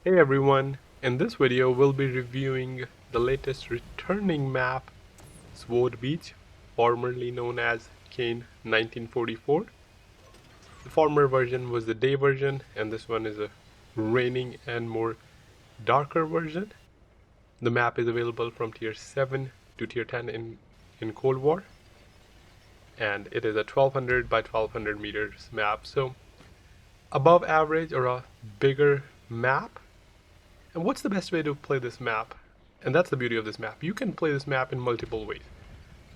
Hey everyone, in this video we'll be reviewing the latest returning map, Sword Beach, formerly known as Kane 1944. The former version was the day version and this one is a raining and more darker version. The map is available from tier 7 to tier 10 in Cold War, and it is a 1200 by 1200 meters map, so above average or a bigger map. And what's the best way to play this map? And that's the beauty of this map. You can play this map in multiple ways.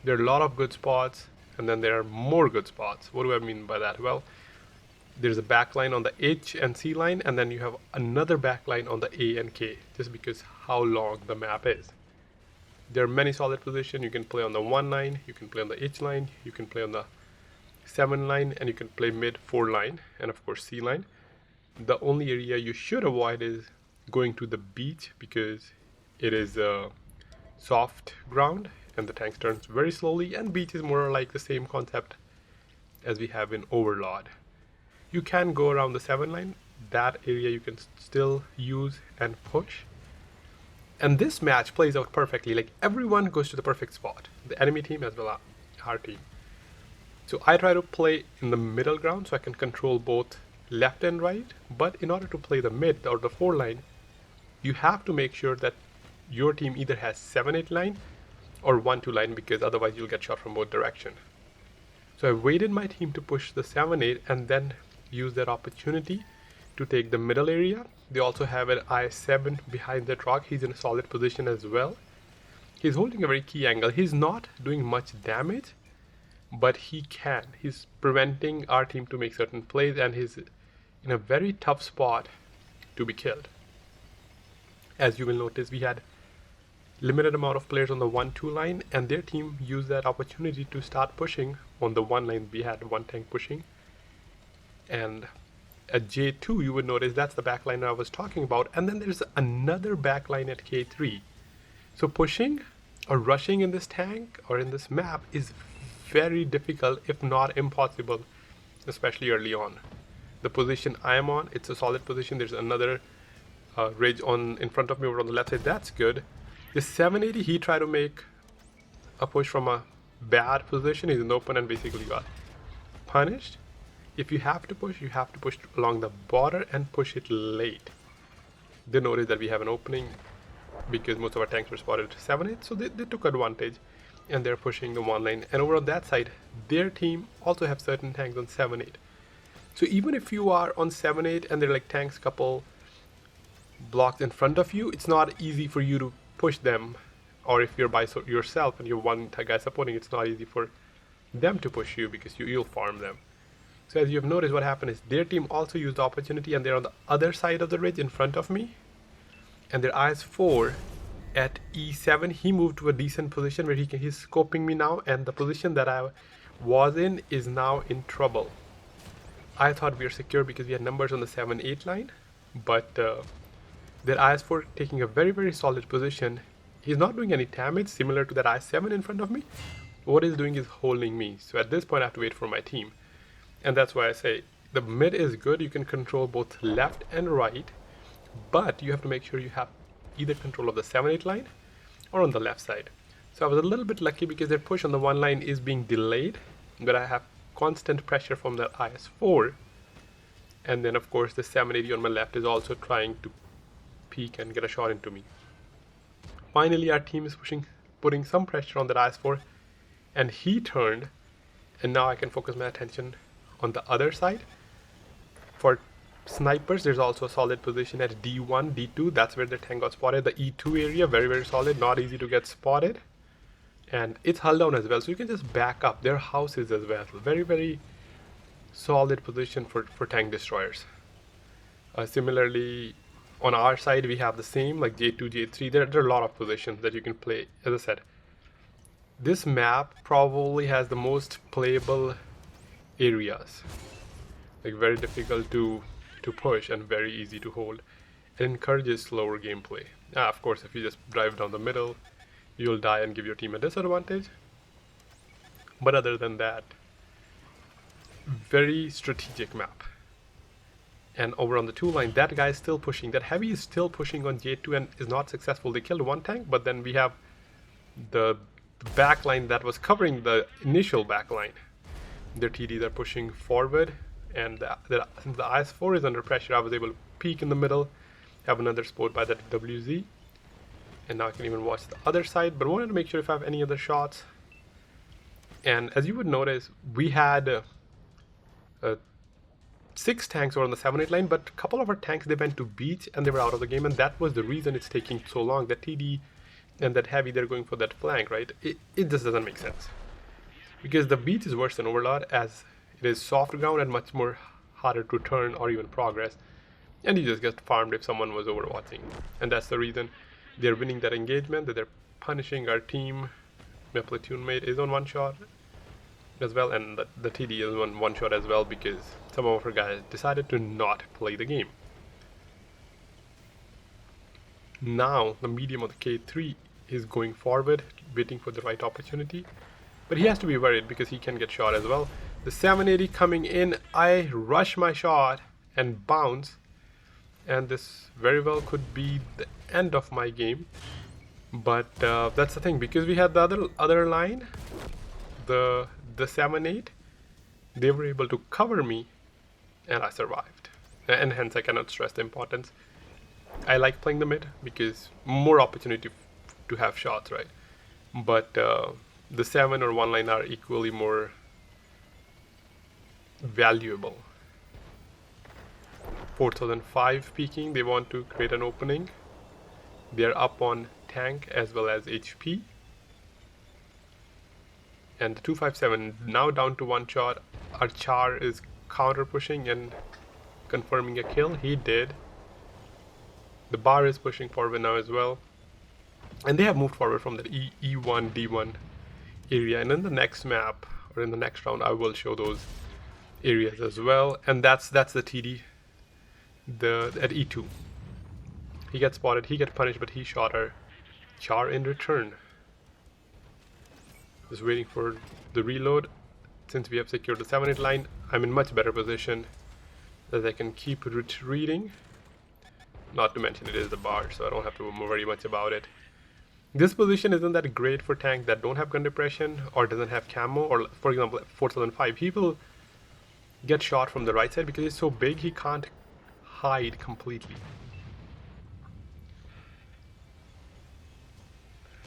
There are a lot of good spots, and then there are more good spots. What do I mean by that? Well, there's a backline on the H and C line, and then you have another backline on the A and K, just because how long the map is. There are many solid positions. You can play on the 1 line, you can play on the H line, you can play on the 7 line, and you can play mid 4 line, and of course C line. The only area you should avoid is going to the beach because it is soft ground and the tank turns very slowly, and beach is more like the same concept as we have in Overlord. You can go around the 7 line, that area you can still use and push. And this match plays out perfectly, like everyone goes to the perfect spot, the enemy team as well as our team. So I try to play in the middle ground so I can control both left and right, but in order to play the mid or the 4 line, you have to make sure that your team either has 7-8 line or 1-2 line, because otherwise you'll get shot from both directions. So I waited my team to push the 7-8 and then use that opportunity to take the middle area. They also have an I-7 behind that rock. He's in a solid position as well. He's holding a very key angle. He's not doing much damage, but he can. He's preventing our team to make certain plays, and he's in a very tough spot to be killed. As you will notice, we had limited amount of players on the 1-2 line, and their team used that opportunity to start pushing on the 1 line. We had one tank pushing, and at J2 you would notice that's the backline I was talking about, and then there's another backline at K3. So pushing or rushing in this tank or in this map is very difficult, if not impossible, especially early on. The position I am on, it's a solid position. There's another ridge on in front of me over on the left side. That's good. The 780, he tried to make a push from a bad position. He's in the open and basically got punished. If you have to push, you have to push along the border and push it late. They noticed that we have an opening because most of our tanks were spotted at 7-8, so they took advantage and they're pushing the 1 line. And over on that side, their team also have certain tanks on 7-8. So even if you are on 7-8 and they're like tanks couple blocks in front of you, it's not easy for you to push them. Or if you're by yourself and you're one guy supporting, it's not easy for them to push you because you'll farm them. So as you've noticed, what happened is their team also used the opportunity, and they're on the other side of the ridge in front of me, and their IS-4 at E7, he moved to a decent position where he's scoping me now, and the position that I was in is now in trouble. I thought we were secure because we had numbers on the 7-8 line, but their IS-4 taking a very, very solid position. He's not doing any damage similar to that IS-7 in front of me. What he's doing is holding me. So at this point I have to wait for my team. And that's why I say the mid is good. You can control both left and right, but you have to make sure you have either control of the 7-8 line or on the left side. So I was a little bit lucky because their push on the 1 line is being delayed, but I have constant pressure from the IS-4. And then of course the 780 on my left is also trying to peek and get a shot into me. Finally our team is putting some pressure on that IS-4, and he turned, and now I can focus my attention on the other side. For snipers, there's also a solid position at D1, D2. That's where the tank got spotted. The E2 area, very, very solid, not easy to get spotted. And it's hull down as well, so you can just back up. There are houses as well. Very, very solid position for tank destroyers. Similarly, on our side, we have the same, like J2, J3. There are a lot of positions that you can play. As I said, this map probably has the most playable areas. Like very difficult to push and very easy to hold. It encourages slower gameplay. Of course, if you just drive down the middle, you'll die and give your team a disadvantage. But other than that, very strategic map. And over on the 2 line, that guy is still pushing. That heavy is still pushing on J2 and is not successful. They killed one tank, but then we have the back line that was covering the initial back line. Their TDs are pushing forward, and since the IS-4 is under pressure, I was able to peek in the middle, have another spot by that WZ, and now I can even watch the other side, but I wanted to make sure if I have any other shots. And as you would notice, we had 6 tanks were on the 7-8 line, but a couple of our tanks, they went to beach and they were out of the game, and that was the reason it's taking so long. That TD and that heavy, they're going for that flank, right? It just doesn't make sense. Because the beach is worse than Overlord, as it is soft ground and much more harder to turn or even progress. And you just get farmed if someone was overwatching. And that's the reason they're winning that engagement, that they're punishing our team. My platoon mate is on 1 shot as well, and the TD is on 1 shot as well, because some of our guys decided to not play the game. Now the medium of the K3 is going forward, waiting for the right opportunity, but he has to be worried because he can get shot as well. The 780 coming in, I rush my shot and bounce, and this very well could be the end of my game. But that's the thing, because we had the other line, the 7-8, they were able to cover me, and I survived. And hence I cannot stress the importance. I like playing the mid because more opportunity to have shots, right? But the 7 or 1 line are equally more valuable. 4005 peeking, they want to create an opening. They're up on tank as well as HP. And the 257 now down to 1 shot. Our Char is counter pushing and confirming a kill. He did. The bar is pushing forward now as well. And they have moved forward from the E1, D1 area. And in the next map, or in the next round, I will show those areas as well. And that's the TD at E2. He gets spotted, he gets punished, but he shot our Char in return. Just waiting for the reload. Since we have secured the 7-8 line, I'm in much better position that I can keep retreating. Not to mention it is the bar, so I don't have to worry much about it. This position isn't that great for tanks that don't have gun depression or doesn't have camo, or for example 4005, he will get shot from the right side because he's so big he can't hide completely.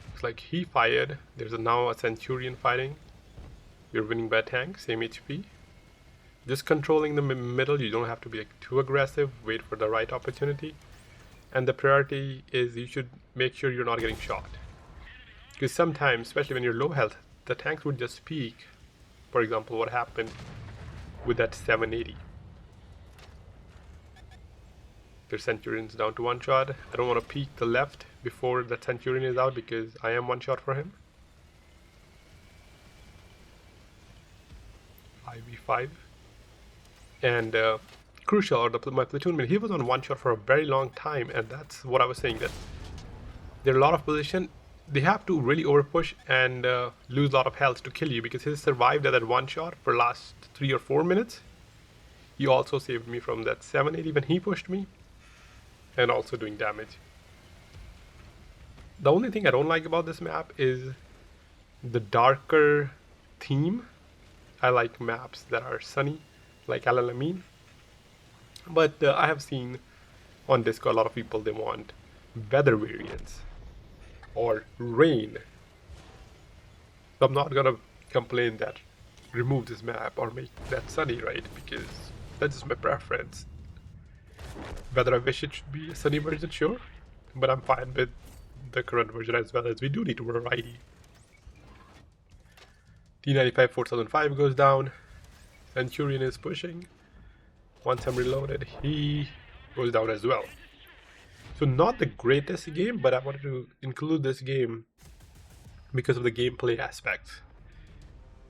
Looks like he fired. There's now a Centurion fighting. We're winning by a tank, same HP. Just controlling the middle, you don't have to be too aggressive, wait for the right opportunity. And the priority is you should make sure you're not getting shot. Because sometimes, especially when you're low health, the tanks would just peek. For example, what happened with that 780. Their Centurion's down to 1 shot. I don't want to peek the left before that Centurion is out because I am 1 shot for him. 5v5. And Crucial, or my platoon mate, he was on 1 shot for a very long time, and that's what I was saying, that there are a lot of position. They have to really overpush and lose a lot of health to kill you, because he survived at that 1 shot for last 3 or 4 minutes. He also saved me from that 780 when he pushed me, and also doing damage. The only thing I don't like about this map is the darker theme. I like maps that are sunny, like Al Alamein. But I have seen on Discord a lot of people, they want weather variants or rain. So I'm not gonna complain that remove this map or make that sunny, right? Because that's just my preference. Whether I wish it should be a sunny version, sure, but I'm fine with the current version as well, as we do need variety. T95 4005 goes down. Centurion is pushing. Once I'm reloaded, he goes down as well. So not the greatest game, but I wanted to include this game because of the gameplay aspects.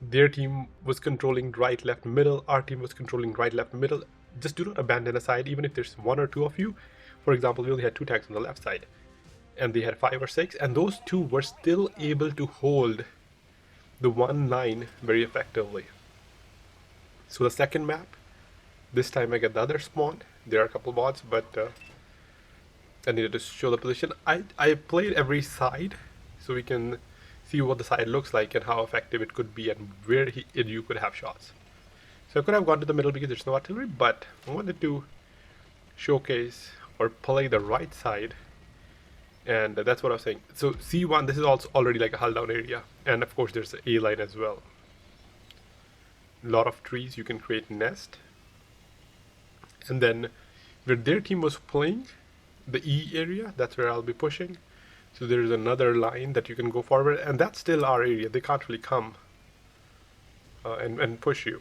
Their team was controlling right, left, middle. Our team was controlling right, left, middle. Just do not abandon a side, even if there's 1 or 2 of you. For example, we only had 2 tanks on the left side, and they had 5 or 6, and those 2 were still able to hold the 1 line very effectively. So the second map, This time I get the other spawn. There are a couple bots, but I needed to show the position. I played every side so we can see what the side looks like and how effective it could be and where you could have shots. So I could have gone to the middle because there's no artillery, but I wanted to showcase or play the right side, and that's what I was saying. So C1, this is also already like a hull down area, and of course there's the A line as well. A lot of trees, you can create nest. And then where their team was playing, the E area, that's where I'll be pushing. So there's another line that you can go forward, and that's still our area. They can't really come and push you.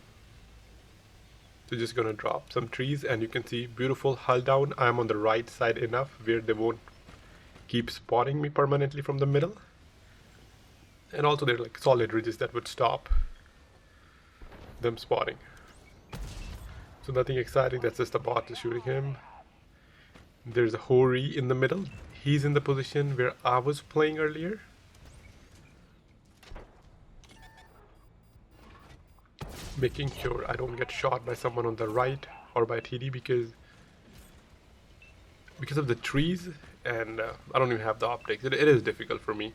So just gonna drop some trees, and you can see beautiful hull down. I'm on the right side enough where they won't keep spotting me permanently from the middle. And also there are like solid ridges that would stop them spotting. So nothing exciting, that's just a bot just shooting him. There's a Hori in the middle. He's in the position where I was playing earlier. Making sure I don't get shot by someone on the right or by TD because of the trees, and I don't even have the optics. It is difficult for me.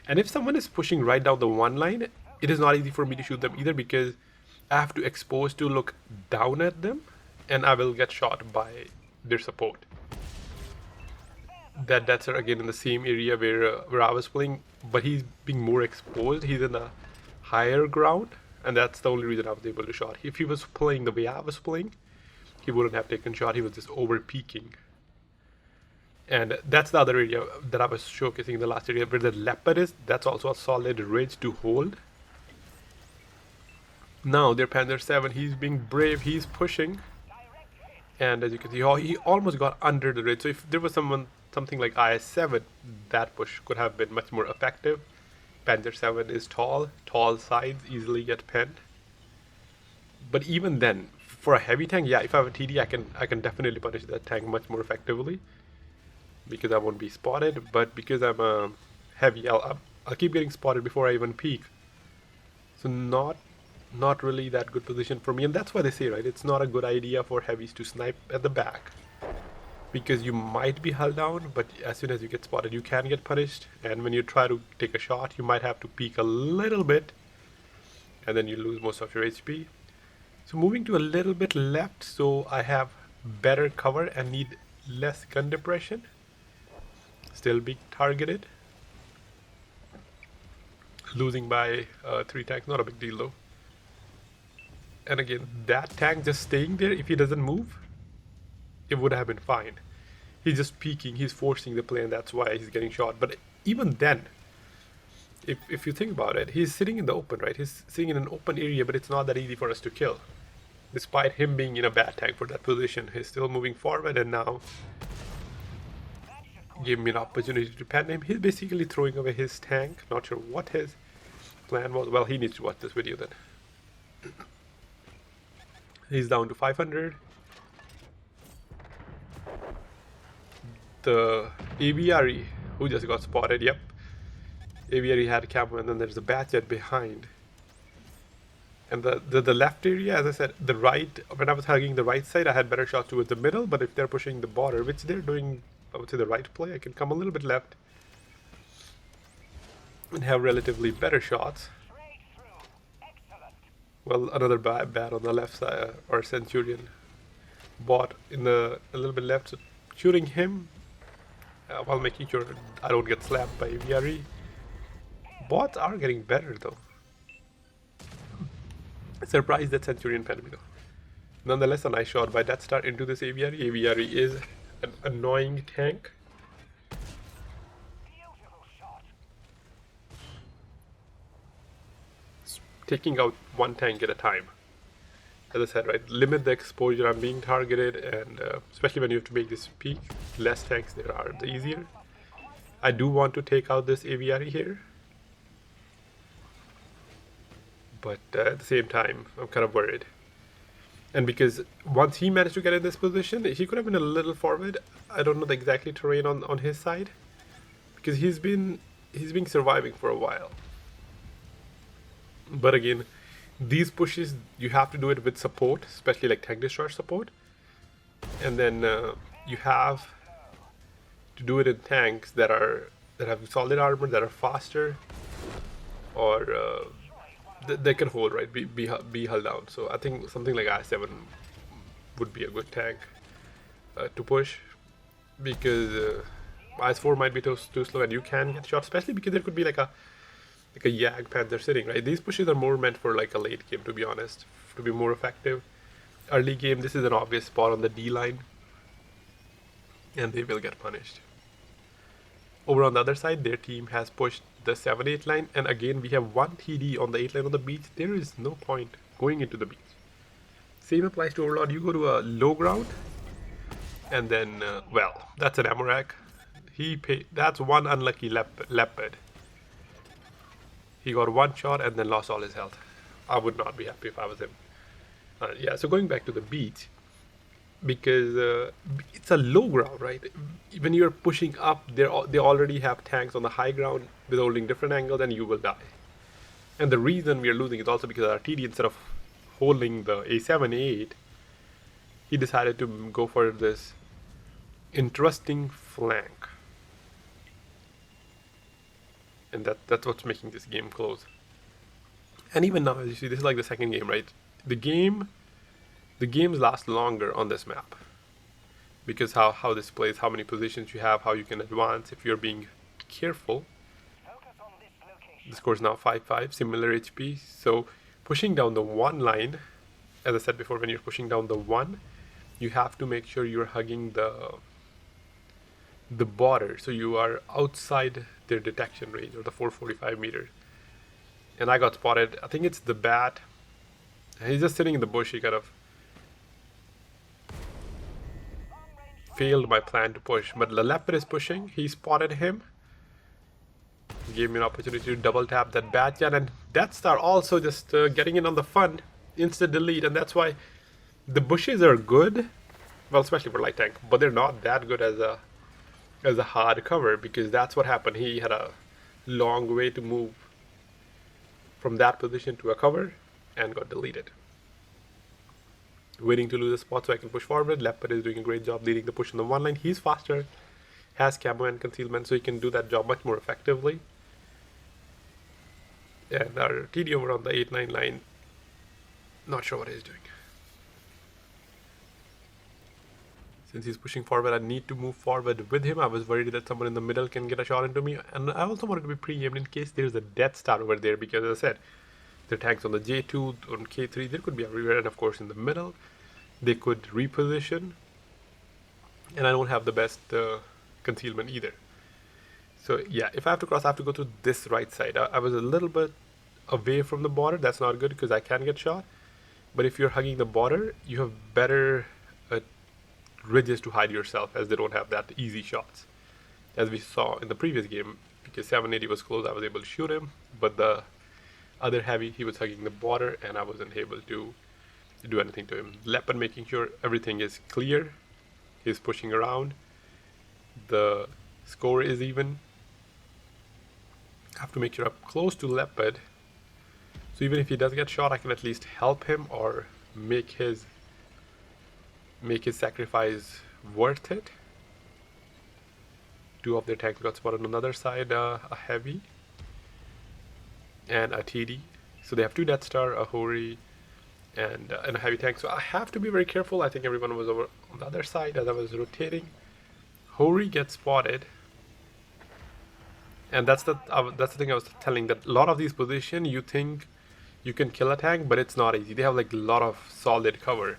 And if someone is pushing right down the one line, it is not easy for me to shoot them either because I have to expose to look down at them and I will get shot by their support. That's again in the same area where I was playing, but he's being more exposed. He's in a higher ground, and that's the only reason I was able to shot. If he was playing the way I was playing, he wouldn't have taken shot. He was just over peaking. And that's the other area that I was showcasing in the last area where the leopard is. That's also a solid ridge to hold. Now their Panzer 7, he's being brave, he's pushing. And as you can see, he almost got under the ridge. So if there was something like IS-7, that push could have been much more effective. Panzer 7 is tall sides easily get penned. But even then, for a heavy tank, yeah, if I have a TD, I can definitely punish that tank much more effectively because I won't be spotted. But because I'm a heavy, I'll keep getting spotted before I even peek. So not really that good position for me, and that's why they say, right, it's not a good idea for heavies to snipe at the back because you might be hull down, but as soon as you get spotted you can get punished, and when you try to take a shot you might have to peek a little bit and then you lose most of your HP. So moving to a little bit left so I have better cover and need less gun depression. Still being targeted. Losing by 3 tanks, not a big deal though. And again, that tank just staying there, if he doesn't move, it would have been fine. He's just peeking, he's forcing the play, and that's why he's getting shot. But even then, if you think about it, he's sitting in the open, right? He's sitting in an open area, but it's not that easy for us to kill. Despite him being in a bad tank for that position, he's still moving forward, and now gave me an opportunity to pen him. He's basically throwing away his tank. Not sure what his plan was. Well, he needs to watch this video then. He's down to 500. The AVRE, who just got spotted, yep. AVRE had a camo, and then there's a Batjet behind. And the left area, as I said, the right, when I was hugging the right side, I had better shots towards the middle, but if they're pushing the border, which they're doing, I would say the right play, I can come a little bit left and have relatively better shots. Well, another bat on the left side, or Centurion bot in a little bit left, so shooting him while making sure I don't get slapped by AVRE. Bots are getting better though. Surprised that Centurion penned me though. Nonetheless, a nice shot by Death Star into this AVRE. AVRE is an annoying tank. Taking out one tank at a time. As I said, right, limit the exposure. I'm being targeted, and especially when you have to make this peak, less tanks there are, the easier. I do want to take out this AVRE here, but at the same time, I'm kind of worried. And because once he managed to get in this position, he could have been a little forward. I don't know the exactly terrain on his side, because he's been surviving for a while. But again, These pushes, you have to do it with support, especially like tank destroyer support. And then you have to do it in tanks that have solid armor, that are faster, or they can hold, right, be held down. So I think something like I7 would be a good tank to push, because IS4 might be too slow and you can get shot, especially because there could be like a Yag Panther sitting, right? These pushes are more meant for like a late game, to be honest, to be more effective. Early game, this is an obvious spot on the D line, and they will get punished. Over on the other side, their team has pushed the 7-8 line, and again we have one TD on the 8 line on the beach. There is no point going into the beach. Same applies to Overlord. You go to a low ground, and then, well, that's an Amorak. That's one unlucky leopard. He got one shot and then lost all his health. I would not be happy if I was him. Yeah, so going back to the beach, because it's a low ground, right? When you're pushing up, they already have tanks on the high ground with holding different angles, and you will die. And the reason we are losing is also because our TD, instead of holding the A7, A8, he decided to go for this interesting flank. And that's what's making this game close. And even now, as you see, this is like the second game, right? The games last longer on this map, because how this plays, how many positions you have, how you can advance if you're being careful. The score is now 5-5, similar HP. So pushing down the one line, as I said before, when you're pushing down the one, you have to make sure you're hugging the border, so you are outside their detection range, or the 445 meters. And I got spotted. I think it's the bat. He's just sitting in the bush. He kind of failed my plan to push, but the leopard is pushing. He spotted him. He gave me an opportunity to double tap that bat, and Death Star also just getting in on the fun, instant delete, and that's why the bushes are good, well, especially for light tank, but they're not that good as a hard cover, because that's what happened. He had a long way to move from that position to a cover and got deleted. Waiting to lose a spot so I can push forward. Leopard is doing a great job leading the push on the one line. He's faster, has camo and concealment, so he can do that job much more effectively. And our TD over on the 8-9 line, not sure what he's doing. Since he's pushing forward, I need to move forward with him. I was worried that someone in the middle can get a shot into me, and I also wanted to be pre-aimed in case there's a Death Star over there, because as I said, there are tanks on the J2, on K3, there could be everywhere, and of course in the middle, they could reposition, and I don't have the best concealment either. So yeah, if I have to cross, I have to go to this right side. I was a little bit away from the border. That's not good because I can get shot. But if you're hugging the border, you have better ridges to hide yourself, as they don't have that easy shots. As we saw in the previous game, because 780 was close, I was able to shoot him, but the other heavy, he was hugging the border and I wasn't able to do anything to him. Leopard making sure everything is clear. He's pushing around. The score is even. I have to make sure I'm close to Leopard, so even if he does get shot, I can at least help him or make his sacrifice worth it. Two of their tanks got spotted on the other side, a heavy and a TD. So they have two Death Star, a Hori, and a heavy tank. So I have to be very careful. I think everyone was over on the other side as I was rotating. Hori gets spotted, and that's the thing I was telling, that a lot of these positions you think you can kill a tank, but it's not easy. They have like a lot of solid cover.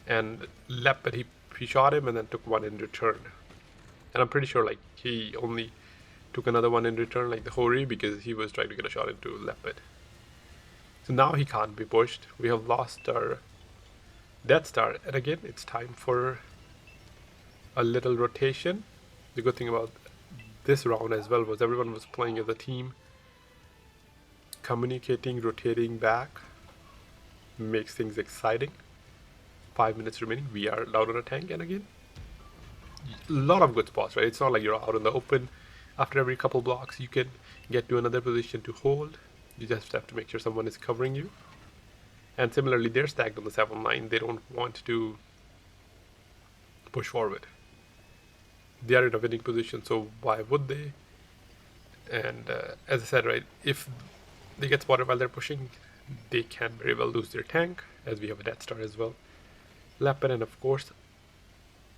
And Leopard, he shot him and then took one in return. And I'm pretty sure like he only took another one in return, like the Hori, because he was trying to get a shot into Leopard. So now he can't be pushed. We have lost our Death Star, and again it's time for a little rotation. The good thing about this round as well was everyone was playing as a team. Communicating, rotating back makes things exciting. 5 minutes remaining. We are down on a tank, and again, a lot of good spots, right? It's not like you're out in the open. After every couple blocks, you can get to another position to hold. You just have to make sure someone is covering you. And similarly, they're stacked on the 7-line. They don't want to push forward. They are in a winning position, so why would they? And as I said, right, if they get spotted while they're pushing, they can very well lose their tank, as we have a Death Star as well. Leopard, and of course,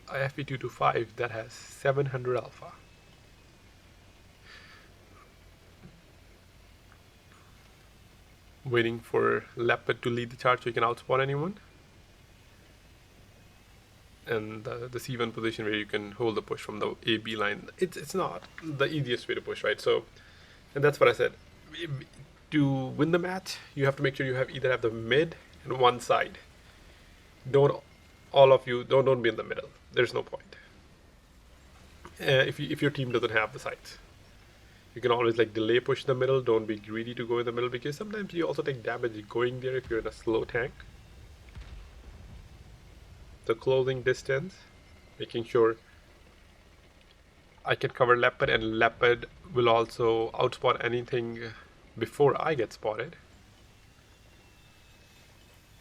a FE225 that has 700 alpha. Waiting for Leopard to lead the charge so you can outspot anyone. And the C1 position where you can hold the push from the A-B line. It's not the easiest way to push, right? So, and that's what I said. To win the match, you have to make sure you either have the mid and one side. Don't be in the middle. There's no point. If your team doesn't have the sides, you can always like delay push the middle. Don't be greedy to go in the middle, because sometimes you also take damage going there if you're in a slow tank. The closing distance, making sure I can cover Leopard, and Leopard will also outspot anything before I get spotted.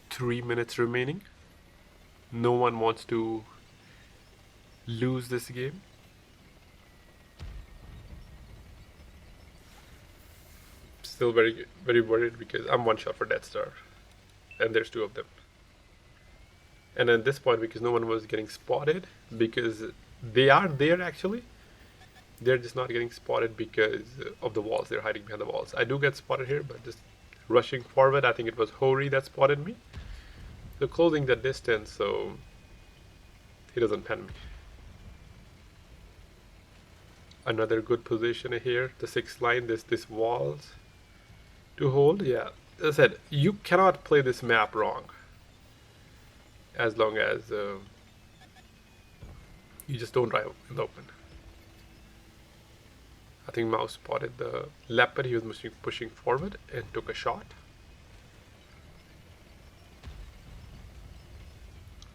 3 minutes remaining. No one wants to lose this game. Still very, very worried because I'm one shot for Death Star, and there's 2 of them. And at this point, because no one was getting spotted, because they are there actually, they're just not getting spotted because of the walls. They're hiding behind the walls. I do get spotted here, but just rushing forward, I think it was Hori that spotted me. So closing the distance so he doesn't pen me. Another good position here, the 6th line, this walls to hold. Yeah, as I said, you cannot play this map wrong, as long as you just don't drive in the open. I think Mouse spotted the Leopard. He was pushing forward and took a shot.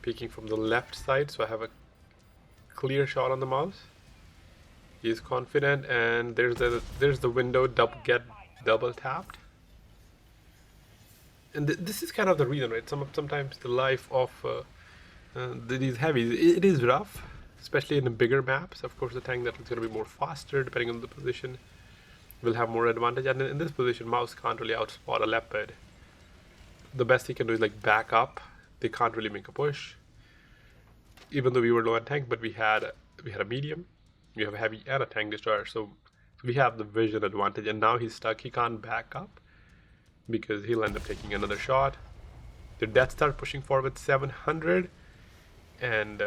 Peeking from the left side, so I have a clear shot on the Mouse. He is confident, and there's the window double tapped. And this is kind of the reason, right? Sometimes the life of these heavies, it is rough, especially in the bigger maps. Of course, the tank that is going to be more faster, depending on the position, will have more advantage. And in this position, Mouse can't really outspot a Leopard. The best he can do is like back up. They can't really make a push. Even though we were low on tank, but we had a medium, we have a heavy and a tank destroyer, so we have the vision advantage. And now he's stuck. He can't back up, because he'll end up taking another shot. The Death Star pushing forward 700, and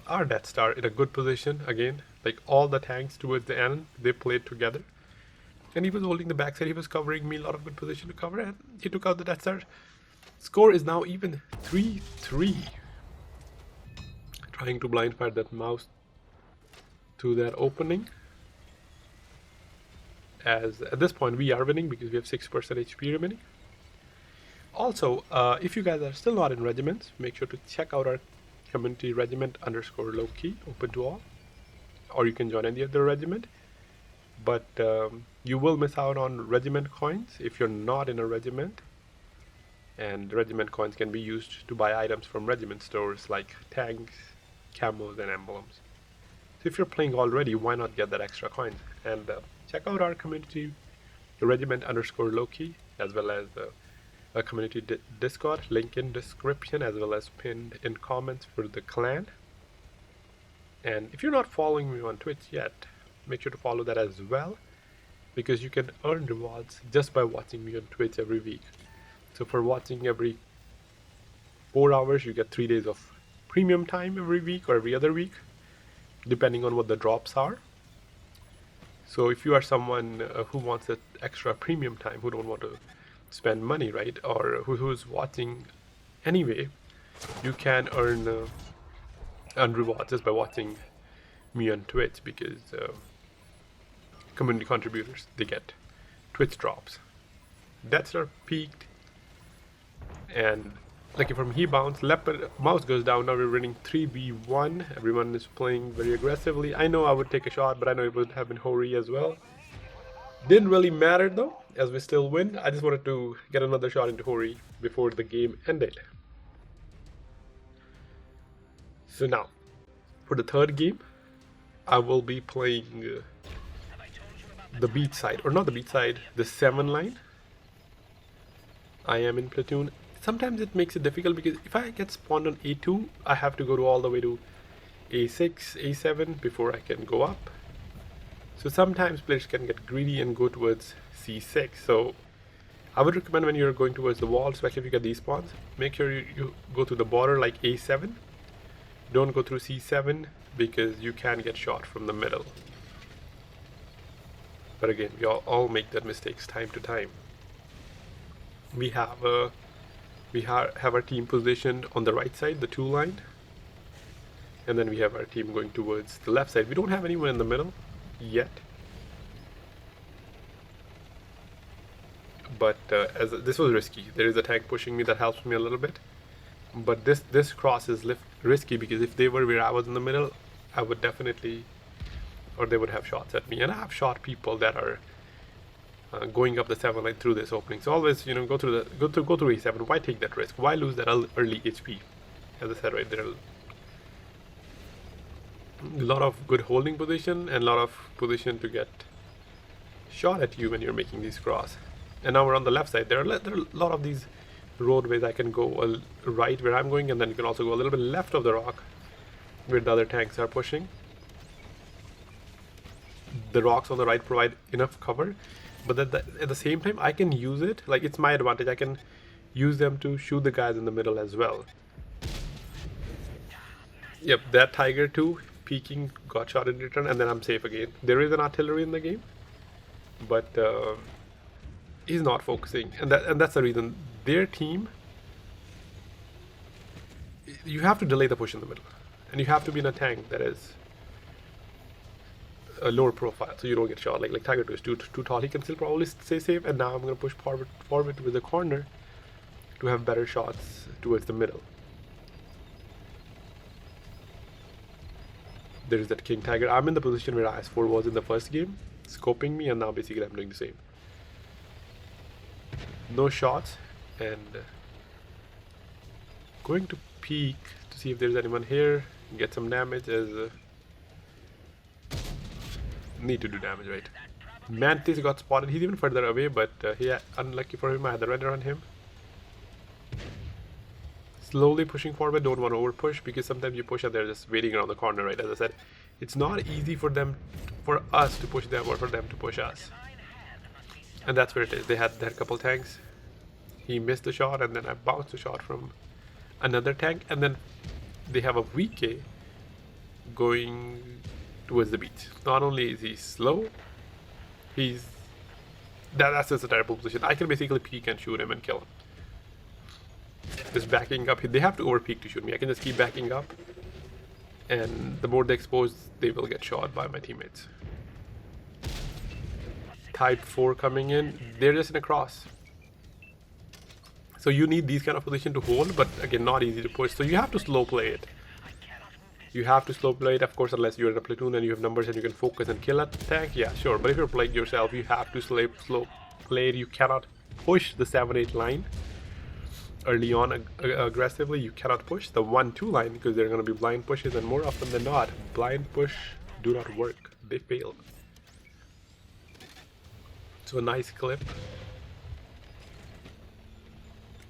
our Death Star in a good position again. Like all the tanks towards the end, they played together, and he was holding the backside. He was covering me, a lot of good position to cover, and he took out the Death Star. Score is now even 3-3. Trying to blind fire that Mouse to that opening. As at this point we are winning because we have 6% HP remaining. Also, if you guys are still not in regiments, make sure to check out our community, regiment_lowkey, open to all, or you can join any other regiment. But you will miss out on regiment coins if you're not in a regiment, and regiment coins can be used to buy items from regiment stores like tanks, camos, and emblems. So if you're playing already, why not get that extra coins? And check out our community, regiment_lowkey, as well as a community Discord, link in description, as well as pinned in comments for the clan. And if you're not following me on Twitch yet, make sure to follow that as well, because you can earn rewards just by watching me on Twitch every week. So for watching every 4 hours, you get 3 days of premium time every week or every other week, depending on what the drops are. So if you are someone who wants that extra premium time, who don't want to spend money, right, or who's watching anyway, you can earn rewards just by watching me on Twitch, because community contributors, they get Twitch drops. Death Star peaked, and like from he bounced, Leopard Mouse goes down. Now we're winning 3v1. Everyone is playing very aggressively. I know I would take a shot, but I know it would have been Hori as well. Didn't really matter though, as we still win. I just wanted to get another shot into Hori before the game ended. So now, for the third game, I will be playing the beach side, or not the beach side, the 7 line. I am in platoon. Sometimes it makes it difficult because if I get spawned on A2, I have to go to all the way to A6, A7 before I can go up. So sometimes players can get greedy and go towards C6. So I would recommend when you're going towards the wall, especially if you get these spawns, make sure you go to the border like A7. Don't go through C7 because you can get shot from the middle. But again, we all make that mistakes time to time. We have our team positioned on the right side, the 2 line, and then we have our team going towards the left side. We don't have anyone in the middle yet, but this was risky. There is a tank pushing me that helps me a little bit, but this cross is risky because if they were where I was in the middle, I would definitely, or they would have shots at me, and I have shot people that are going up the 7 line through this opening. So always, go through A7. Why take that risk? Why lose that early HP? As I said right there, a lot of good holding position and a lot of position to get shot at you when you're making these cross. And now we're on the left side. There are a lot of these roadways. I can go right where I'm going, and then you can also go a little bit left of the rock where the other tanks are pushing. The rocks on the right provide enough cover, but at the same time I can use it, like it's my advantage. I can use them to shoot the guys in the middle as well. Yep, that Tiger 2 peeking got shot in return, and then I'm safe again. There is an artillery in the game, but he's not focusing, and that's the reason. Their team, you have to delay the push in the middle, and you have to be in a tank that is a lower profile, so you don't get shot. Like Tiger 2 is too tall. He can still probably stay safe, and now I'm going to push forward with the corner to have better shots towards the middle. There's that King Tiger. I'm in the position where IS-4 was in the first game, scoping me, and now basically I'm doing the same. No shots, and going to peek to see if there's anyone here, get some damage as need to do damage, right? Mantis got spotted. He's even further away, but unlucky for him, I had the radar on him. Slowly pushing forward. Don't want to over push because sometimes you push and they're just waiting around the corner, right? As I said, it's not easy for us to push them or for them to push us, and that's where it is. They had a couple tanks. He missed the shot, and then I bounced a shot from another tank, and then they have a VK going towards the beach. Not only is he slow, that's just a terrible position. I can basically peek and shoot him and kill him. Just backing up. They have to over peek to shoot me. I can just keep backing up, and the more they expose, they will get shot by my teammates. Type 4 coming in. They're just in a cross. So you need these kind of position to hold, but again, not easy to push. So you have to slow play it. You have to slow play it, of course, unless you're in a platoon and you have numbers and you can focus and kill a tank. Yeah, sure. But if you're playing yourself, you have to slow play it. You cannot push the 7-8 line early on aggressively. You cannot push the 1-2 line because they're going to be blind pushes, and more often than not, blind push do not work. They fail. So a nice clip.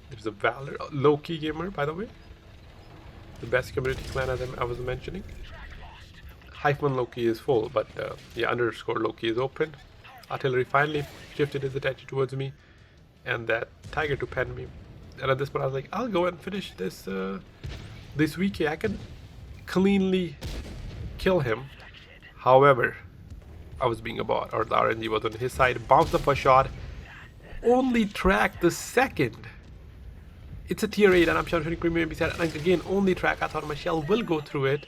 There's a Valor, low-key gamer, by the way. The best community clan, as I was mentioning. Hyphen Loki is full, but yeah, underscore Loki is open. Artillery finally shifted his attention towards me, and that Tiger to pen me. And at this point, I was like, I'll go and finish this this VK. I can cleanly kill him. However, I was being a bot, or the RNG was on his side. Bounced up a shot, only tracked the second. It's a tier 8 and I'm shooting premium beside, and again, only track. I thought my shell will go through it,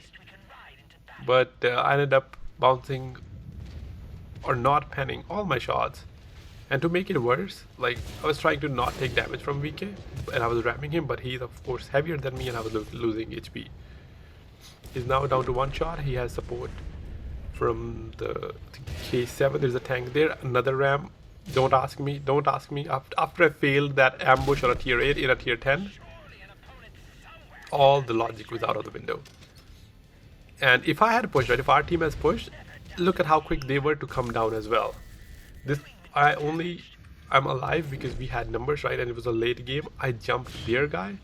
but I ended up bouncing or not penning all my shots. And to make it worse, like, I was trying to not take damage from VK and I was ramming him, but he's of course heavier than me and I was losing HP. He's now down to 1 shot. He has support from the K7. There's a tank there, another ram. Don't ask me. After I failed that ambush on a tier 8 in a tier 10, all the logic was out of the window. And if I had pushed, right, if our team has pushed, look at how quick they were to come down as well. I'm alive because we had numbers, right, and it was a late game. I jumped their guy.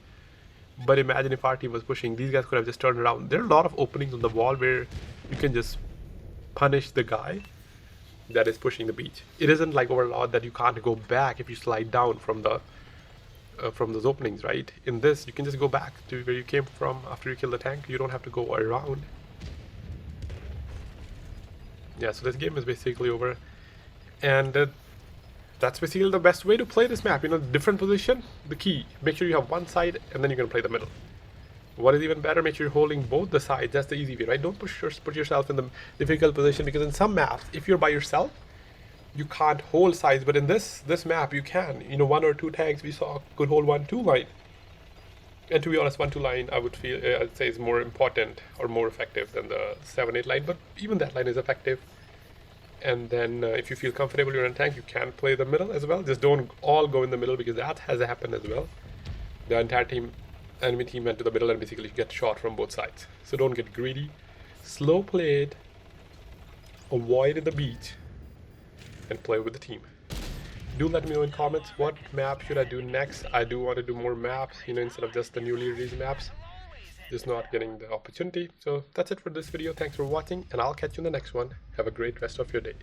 But imagine if our team was pushing, these guys could have just turned around. There are a lot of openings on the wall where you can just punish the guy that is pushing the beach. It isn't like Overlord that you can't go back if you slide down from those openings, right? In this, you can just go back to where you came from after you kill the tank. You don't have to go around. Yeah, so this game is basically over, and that's basically the best way to play this map. You know, different position, the key. Make sure you have one side, and then you're gonna play the middle. What is even better, make sure you're holding both the sides. That's the easy way, right? Don't put yourself in the difficult position, because in some maps, if you're by yourself, you can't hold sides. But in this map, you can. You know, 1 or 2 tanks we saw could hold 1-2 line. And to be honest, 1-2 line I'd say is more important or more effective than the 7-8 line. But even that line is effective. And then if you feel comfortable you're in a tank, you can play the middle as well. Just don't all go in the middle, because that has happened as well. The entire enemy team went to the middle and basically get shot from both sides. So don't get greedy. Slow play it. Avoid the beach. And play with the team. Do let me know in comments what map should I do next. I do want to do more maps, you know, instead of just the newly released maps. Just not getting the opportunity. So that's it for this video. Thanks for watching, and I'll catch you in the next one. Have a great rest of your day.